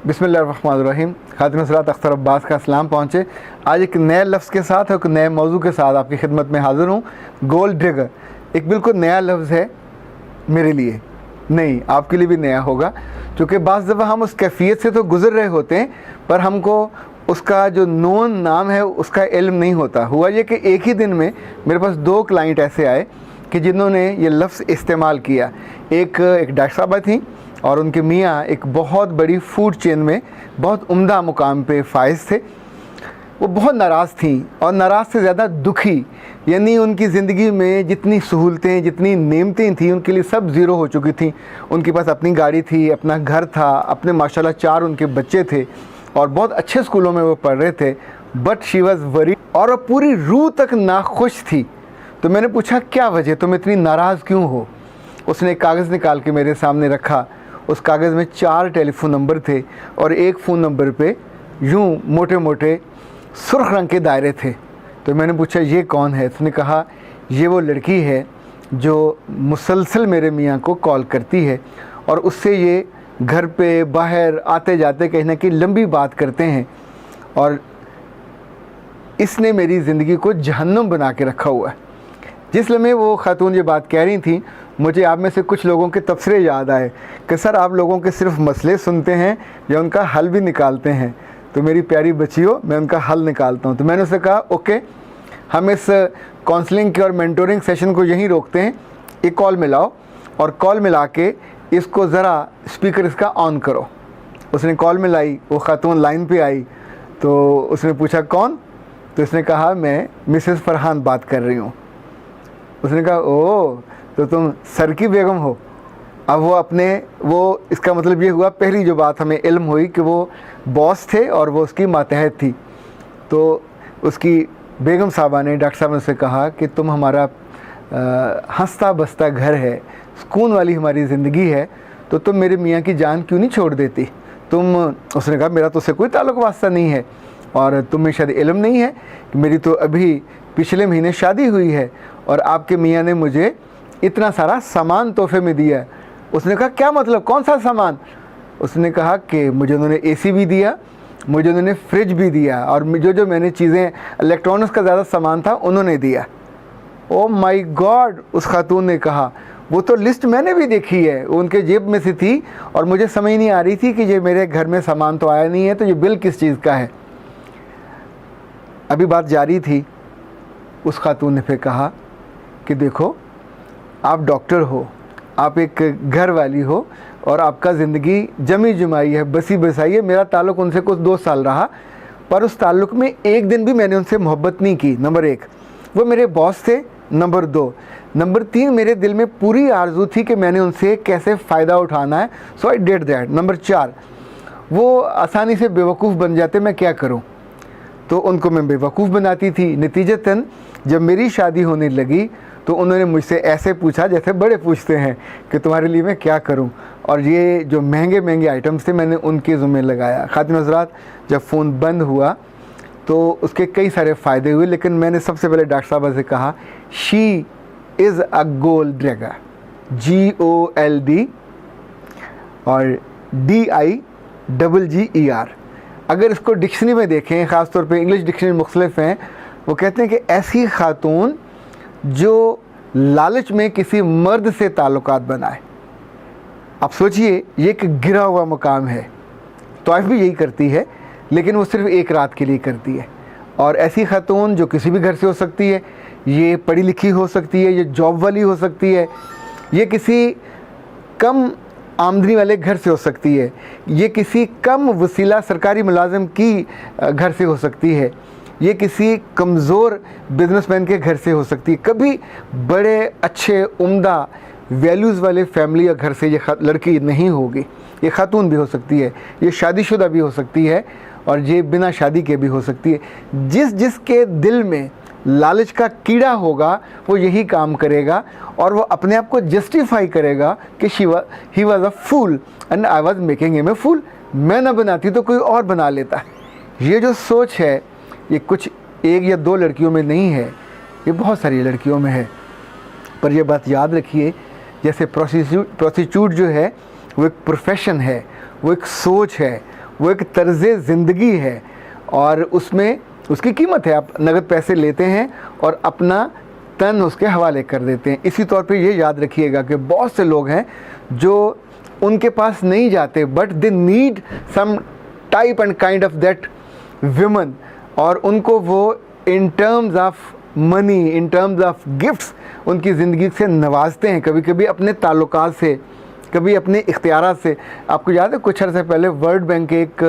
बिस्मिल्लाहिर्रहमानिर्रहीम। खातिन हज़रात अख्तर अब्बास का सलाम पहुँचे। आज एक नए लफ्ज़ के साथ, एक नए मौजू के साथ आपकी खिदमत में हाज़िर हूँ। गोल्ड डिगर एक बिल्कुल नया लफ्ज़ है मेरे लिए, नहीं आपके लिए भी नया होगा, क्योंकि बाज़ दफ़ा हम उस कैफियत से तो गुज़र रहे होते हैं पर हमको उसका जो नोन नाम है उसका इल्म नहीं होता। हुआ ये कि एक ही दिन में मेरे पास 2 क्लाइंट ऐसे आए कि जिन्होंने ये लफ्ज़ इस्तेमाल किया। एक डॉक्टर साहबा थी और उनके मियाँ एक बहुत बड़ी फूड चेन में बहुत उम्दा मुकाम पे फाइज थे। वो बहुत नाराज़ थी और नाराज़ से ज़्यादा दुखी, यानी उनकी ज़िंदगी में जितनी सहूलतें, जितनी नेमतें थी, उनके लिए सब ज़ीरो हो चुकी थी। उनके पास अपनी गाड़ी थी, अपना घर था, अपने माशाल्लाह 4 उनके बच्चे थे और बहुत अच्छे स्कूलों में वो पढ़ रहे थे। बट शी वॉज़ वरी, और वो पूरी रूह तक नाखुश थी। तो मैंने पूछा क्या वजह, तुम इतनी नाराज़ क्यों हो? उसने एक कागज़ निकाल के मेरे सामने रखा। उस कागज़ में 4 टेलीफोन नंबर थे और एक फ़ोन नंबर पे यूँ मोटे मोटे सुर्ख रंग के दायरे थे। तो मैंने पूछा ये कौन है? उसने कहा ये वो लड़की है जो मुसलसल मेरे मियाँ को कॉल करती है और उससे ये घर पे बाहर आते जाते कहीं ना कहीं लंबी बात करते हैं और इसने मेरी ज़िंदगी को जहन्नुम बना के रखा हुआ है। जिस लम्हे वो खातून ये बात कह रही थी, मुझे आप में से कुछ लोगों के तबसरे याद आए कि सर आप लोगों के सिर्फ मसले सुनते हैं या उनका हल भी निकालते हैं। तो मेरी प्यारी बच्चियों, मैं उनका हल निकालता हूँ। तो मैंने उससे कहा ओके, हम इस काउंसलिंग के और मेंटोरिंग सेशन को यहीं रोकते हैं, एक कॉल मिलाओ और कॉल मिला के इसको ज़रा स्पीकर इसका ऑन करो। उसने कॉल मिलाई, वो खातून लाइन पे आई तो उसने पूछा कौन? तो इसने कहा मैं मिसेस फरहान बात कर रही हूँ। उसने कहा ओह, तो तुम सर की बेगम हो। अब वो इसका मतलब ये हुआ, पहली जो बात हमें इल्म हुई कि वो बॉस थे और वो उसकी मातहत थी। तो उसकी बेगम साहबा ने, डॉक्टर साहब ने उससे कहा कि तुम हमारा हंसता बसता घर है, सुकून वाली हमारी ज़िंदगी है, तो तुम मेरे मियाँ की जान क्यों नहीं छोड़ देती? उसने कहा मेरा तो उससे कोई ताल्लुक़ वास्ता नहीं है और तुम्हें शायद इल्म नहीं है कि मेरी तो अभी पिछले महीने शादी हुई है और आपके मियाँ ने मुझे इतना सारा सामान तोहफे में दिया है। उसने कहा क्या मतलब, कौन सा सामान? उसने कहा कि मुझे उन्होंने एसी भी दिया, मुझे उन्होंने फ्रिज भी दिया और जो मैंने चीज़ें इलेक्ट्रॉनिक्स का ज़्यादा सामान था उन्होंने दिया। ओ माय गॉड, उस खातून ने कहा वो तो लिस्ट मैंने भी देखी है, उनके जेब में से थी और मुझे समझ नहीं आ रही थी कि ये मेरे घर में सामान तो आया नहीं है, तो ये बिल किस चीज़ का है। अभी बात जारी थी, उस खातून ने फिर कहा कि देखो आप डॉक्टर हो, आप एक घर वाली हो और आपका ज़िंदगी जमी जमाई है, बसी बसाई है। मेरा ताल्लुक़ उनसे कुछ 2 साल रहा, पर उस ताल्लुक़ में एक दिन भी मैंने उनसे मोहब्बत नहीं की। नंबर 1, वो मेरे बॉस थे। नंबर 2, नंबर 3, मेरे दिल में पूरी आरज़ू थी कि मैंने उनसे कैसे फ़ायदा उठाना है, सो आई डिड दैट। नंबर 4, वो आसानी से बेवकूफ़ बन जाते, मैं क्या करूं? तो उनको मैं बेवकूफ़ बनाती थी। नतीजतन जब मेरी शादी होने लगी तो उन्होंने मुझसे ऐसे पूछा जैसे बड़े पूछते हैं कि तुम्हारे लिए मैं क्या करूं, और ये जो महंगे महंगे आइटम्स थे मैंने उनके ज़िम्मे लगाया। खातिन हज़रात, जब फ़ोन बंद हुआ तो उसके कई सारे फ़ायदे हुए, लेकिन मैंने सबसे पहले डॉक्टर साहबा से कहा she is a gold digger, GOLD और DIGGER। अगर इसको डिक्शनरी में देखें, ख़ास तौर पे इंग्लिश डिक्शनरी मुख्तलिफ हैं, वो कहते हैं कि ऐसी खातून जो लालच में किसी मर्द से ताल्लुकात बनाए। आप सोचिए, ये एक गिरा हुआ मकाम है। तौइफ भी यही करती है, लेकिन वो सिर्फ एक रात के लिए करती है। और ऐसी खातून जो किसी भी घर से हो सकती है, ये पढ़ी लिखी हो सकती है, ये जॉब वाली हो सकती है, ये किसी कम आमदनी वाले घर से हो सकती है, ये किसी कम वसीला सरकारी मुलाजिम की घर से हो सकती है, ये किसी कमज़ोर बिजनेसमैन के घर से हो सकती है। कभी बड़े अच्छे उम्दा वैल्यूज़ वाले फैमिली या घर से ये लड़की नहीं होगी। ये खातून भी हो सकती है, ये शादीशुदा भी हो सकती है और ये बिना शादी के भी हो सकती है। जिसके दिल में लालच का कीड़ा होगा वो यही काम करेगा और वो अपने आप को जस्टिफाई करेगा कि he was a fool and I was making him a fool. मैं ना बनाती तो कोई और बना लेता। ये जो सोच है, ये कुछ 1 या 2 लड़कियों में नहीं है, ये बहुत सारी लड़कियों में है। पर यह बात याद रखिए, जैसे प्रोस्टिट्यूट जो है वो एक प्रोफेशन है, वो एक सोच है, वो एक तर्ज़ ज़िंदगी है और उसमें उसकी कीमत है। आप नगद पैसे लेते हैं और अपना तन उसके हवाले कर देते हैं। इसी तौर पे ये याद रखिएगा कि बहुत से लोग हैं जो उनके पास नहीं जाते, but they need some type and kind of that women, और उनको वो in terms of money, in terms of gifts उनकी ज़िंदगी से नवाजते हैं, कभी कभी अपने ताल्लुकात से, कभी अपने इख्तियारात से। आपको याद है कुछ अर्से पहले वर्ल्ड बैंक के एक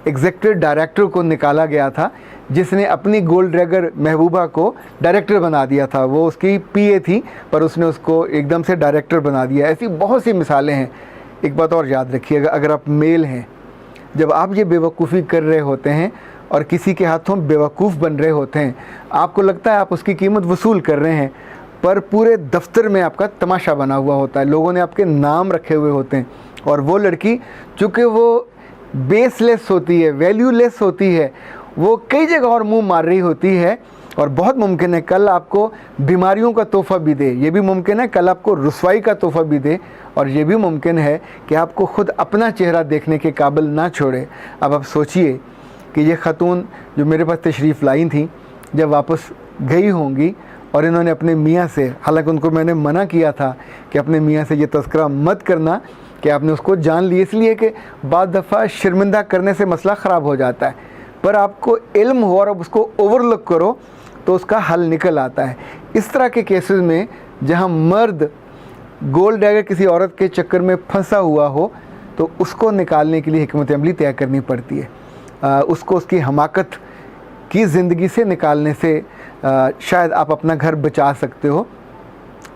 एग्जीक्यूटिव डायरेक्टर को निकाला गया था, जिसने अपनी गोल्ड ड्रैगर महबूबा को डायरेक्टर बना दिया था। वो उसकी पीए थी पर उसने उसको एकदम से डायरेक्टर बना दिया। ऐसी बहुत सी मिसालें हैं। एक बात और याद रखिएगा, अगर आप मेल हैं, जब आप ये बेवकूफ़ी कर रहे होते हैं और किसी के हाथों बेवकूफ़ बन रहे होते हैं, आपको लगता है आप उसकी कीमत वसूल कर रहे हैं, पर पूरे दफ्तर में आपका तमाशा बना हुआ होता है, लोगों ने आपके नाम रखे हुए होते हैं। और वो लड़की चूँकि वो बेसलेस होती है, वैल्यूलेस होती है, वो कई जगह और मुंह मार रही होती है, और बहुत मुमकिन है कल आपको बीमारियों का तोहफ़ा भी दे, ये भी मुमकिन है कल आपको रुसवाई का तोहफ़ा भी दे, और ये भी मुमकिन है कि आपको ख़ुद अपना चेहरा देखने के काबिल ना छोड़े। अब आप सोचिए कि ये ख़तून जो मेरे पास तशरीफ़ लाई थी, जब वापस गई होंगी और इन्होंने अपने मियाँ से, हालांकि उनको मैंने मना किया था कि अपने मियाँ से ये तज़किरा मत करना कि आपने उसको जान ली, इसलिए कि बाद दफ़ा शर्मिंदा करने से मसला ख़राब हो जाता है, पर आपको इल्म हो और अब उसको ओवरलुक करो तो उसका हल निकल आता है। इस तरह के केसेस में जहाँ मर्द गोल्ड डैगर किसी औरत के चक्कर में फंसा हुआ हो, तो उसको निकालने के लिए हिकमत अमली तय करनी पड़ती है। उसको उसकी हमाकत की ज़िंदगी से निकालने से शायद आप अपना घर बचा सकते हो।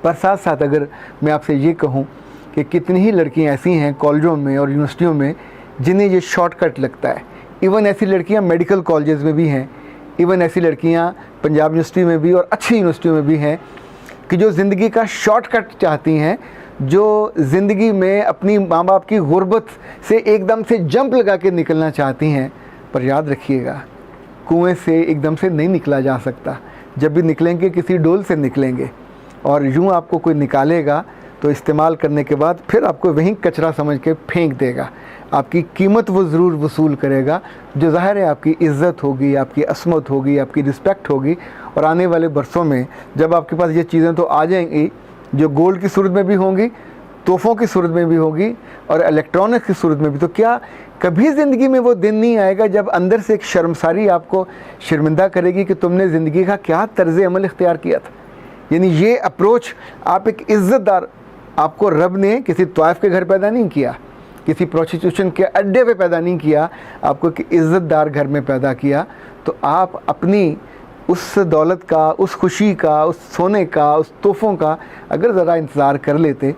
पर साथ साथ अगर मैं आपसे ये कहूँ कि कितनी ही लड़कियाँ ऐसी हैं कॉलेजों में और यूनिवर्सिटियों में जिन्हें ये शॉर्टकट लगता है। इवन ऐसी लड़कियाँ मेडिकल कॉलेजेस में भी हैं, इवन ऐसी लड़कियाँ पंजाब यूनिवर्सिटी में भी और अच्छी यूनिवर्सिटियों में भी हैं कि जो ज़िंदगी का शॉर्टकट चाहती हैं, जो ज़िंदगी में अपनी माँ बाप की गुर्बत से एकदम से जंप लगा के निकलना चाहती हैं। पर याद रखिएगा, कुएं से एकदम से नहीं निकला जा सकता। जब भी निकलेंगे किसी डोल से निकलेंगे, और यूँ आपको कोई निकालेगा तो इस्तेमाल करने के बाद फिर आपको वहीं कचरा समझ के फेंक देगा। आपकी कीमत वो ज़रूर वसूल करेगा, जो ज़ाहिर है आपकी इज़्ज़त होगी, आपकी असमत होगी, आपकी रिस्पेक्ट होगी। और आने वाले बरसों में जब आपके पास ये चीज़ें तो आ जाएंगी, जो गोल्ड की सूरत में भी होंगी, तोहफ़ों की सूरत में भी होगी और इलेक्ट्रॉनिक्स की सूरत में भी, तो क्या कभी ज़िंदगी में वो दिन नहीं आएगा जब अंदर से एक शर्मसारी आपको शर्मिंदा करेगी कि तुमने ज़िंदगी का क्या तर्ज़ अमल इख्तियार किया था। यानी ये अप्रोच, आप एक इज़्ज़तदार, आपको रब ने किसी तवाइफ के घर पैदा नहीं किया, किसी प्रोस्टिट्यूशन के अड्डे पे पैदा नहीं किया, आपको एक इज़्ज़तदार घर में पैदा किया। तो आप अपनी उस दौलत का, उस खुशी का, उस सोने का, उस तोहफ़ों का अगर ज़रा इंतज़ार कर लेते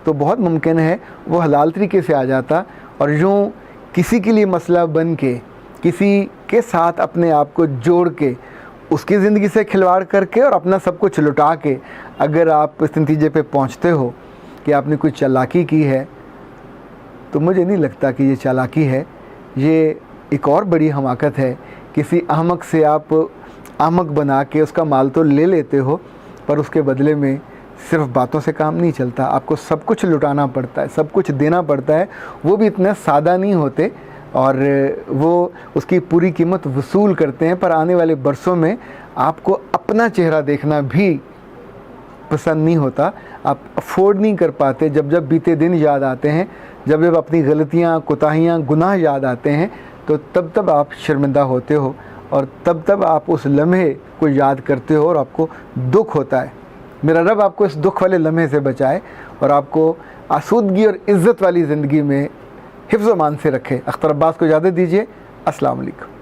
तो बहुत मुमकिन है वो हलाल तरीके से आ जाता। और यूँ किसी के लिए मसला बन के, किसी के साथ अपने आप को जोड़ के, उसकी ज़िंदगी से खिलवाड़ करके और अपना सब कुछ लुटा के अगर आप इस नतीजे पे पहुंचते हो कि आपने कोई चालाकी की है, तो मुझे नहीं लगता कि ये चालाकी है। ये एक और बड़ी हमाकत है। किसी अहमक से आप अहमक बना के उसका माल तो ले लेते हो, पर उसके बदले में सिर्फ बातों से काम नहीं चलता, आपको सब कुछ लुटाना पड़ता है, सब कुछ देना पड़ता है। वो भी इतने सादा नहीं होते और वो उसकी पूरी कीमत वसूल करते हैं। पर आने वाले बरसों में आपको अपना चेहरा देखना भी पसंद नहीं होता, आप अफोर्ड नहीं कर पाते। जब जब बीते दिन याद आते हैं, जब जब अपनी गलतियाँ, कोताहियाँ, गुनाह याद आते हैं, तो तब तब आप शर्मिंदा होते हो और तब तब आप उस लम्हे को याद करते हो और आपको दुख होता है। मेरा रब आपको इस दुख वाले लम्हे से बचाए और आपको आसूदगी और इज़्ज़त वाली ज़िंदगी में हिफ्ज़-ओ-मान से रखे। अख्तर अब्बास को इजाज़त दीजिए। अस्सलाम वालेकुम।